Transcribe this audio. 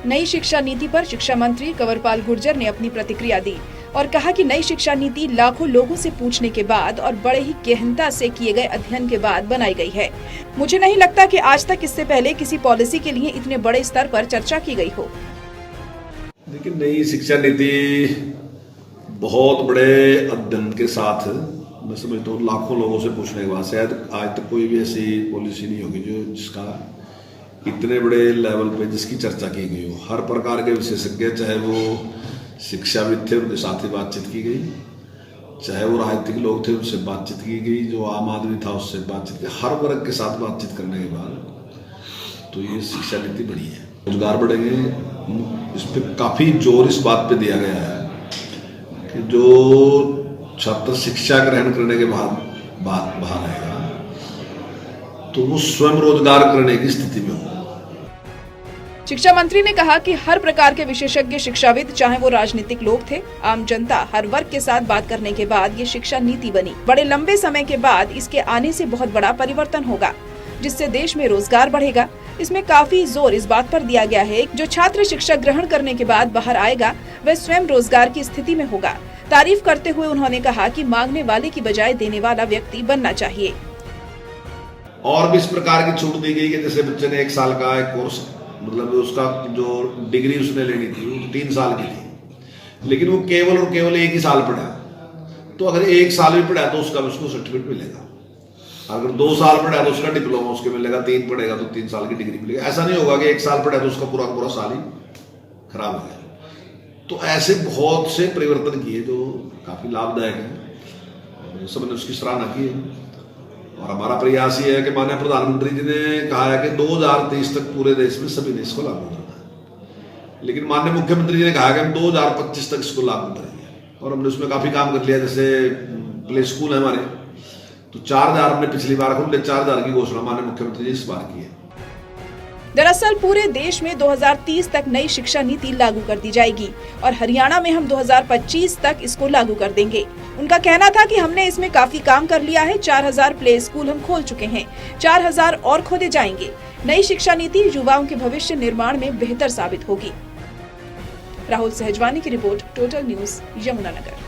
नई शिक्षा नीति पर शिक्षा मंत्री कंवरपाल गुर्जर ने अपनी प्रतिक्रिया दी और कहा कि नई शिक्षा नीति लाखों लोगों से पूछने के बाद और बड़े ही गहनता से किए गए अध्ययन के बाद बनाई गई है। मुझे नहीं लगता कि आज तक इससे पहले किसी पॉलिसी के लिए इतने बड़े स्तर पर चर्चा की गई हो। देखिए, नई शिक्षा नीति बहुत बड़े अध्ययन के साथ, मैं समझता हूँ लाखों लोगों से पूछने के बाद शायद आज तक कोई भी ऐसी पॉलिसी नहीं होगी जिसका इतने बड़े लेवल पे जिसकी चर्चा की गई हो। हर प्रकार के विशेषज्ञ, चाहे वो शिक्षाविद थे उनके साथ ही बातचीत की गई, चाहे वो राजनीतिक लोग थे उनसे बातचीत की गई, जो आम आदमी था उससे बातचीत की, हर वर्ग के साथ बातचीत करने के बाद तो ये शिक्षा नीति बड़ी है। रोजगार बढ़ेंगे, इस पर काफ़ी जोर इस बात पे दिया गया है कि जो छात्र शिक्षा ग्रहण करने के बाद बाहर आएगा तो वो स्वयं रोजगार करने की स्थिति में होगा। शिक्षा मंत्री ने कहा कि हर प्रकार के विशेषज्ञ शिक्षाविद, चाहे वो राजनीतिक लोग थे, आम जनता, हर वर्ग के साथ बात करने के बाद ये शिक्षा नीति बनी। बड़े लंबे समय के बाद इसके आने से बहुत बड़ा परिवर्तन होगा, जिससे देश में रोजगार बढ़ेगा। इसमें काफी जोर इस बात पर दिया गया है जो छात्र शिक्षा ग्रहण करने के बाद बाहर आएगा वह स्वयं रोजगार की स्थिति में होगा। तारीफ करते हुए उन्होंने कहा कि मांगने वाले की बजाय देने वाला व्यक्ति बनना चाहिए। और भी इस प्रकार की छूट दी गई कि जैसे बच्चे ने 1 साल का एक कोर्स, मतलब उसका जो डिग्री उसने लेनी थी वो 3 साल की थी, लेकिन वो केवल और केवल 1 ही साल पढ़ा, तो अगर 1 साल भी पढ़ा तो उसको सर्टिफिकेट मिलेगा। अगर 2 साल पढ़ा तो उसका डिप्लोमा उसके मिलेगा, 3 पढ़ेगा तो 3 साल की डिग्री मिलेगी। ऐसा नहीं होगा कि 1 साल पढ़ा तो उसका पूरा साल ही खराब हो गया। तो ऐसे बहुत से परिवर्तन किए जो काफी लाभदायक है, सबने उसकी सराहना की है। और हमारा प्रयास ये है कि माननीय प्रधानमंत्री जी ने कहा है कि 2023 तक पूरे देश में सभी ने इसको लागू करना है, लेकिन माननीय मुख्यमंत्री जी ने कहा कि हम 2025 तक इसको लागू करेंगे, और हमने उसमें काफी काम कर लिया। जैसे प्ले स्कूल है हमारे, तो 4000 हमने पिछली बार खुले, 4000 की घोषणा माननीय मुख्यमंत्री जी इस बार की है। दरअसल पूरे देश में 2030 तक नई शिक्षा नीति लागू कर दी जाएगी और हरियाणा में हम 2025 तक इसको लागू कर देंगे। उनका कहना था कि हमने इसमें काफी काम कर लिया है। 4000 प्ले स्कूल हम खोल चुके हैं, 4000 और खोले जाएंगे। नई शिक्षा नीति युवाओं के भविष्य निर्माण में बेहतर साबित होगी। राहुल सहजवानी की रिपोर्ट, टोटल न्यूज, यमुनानगर।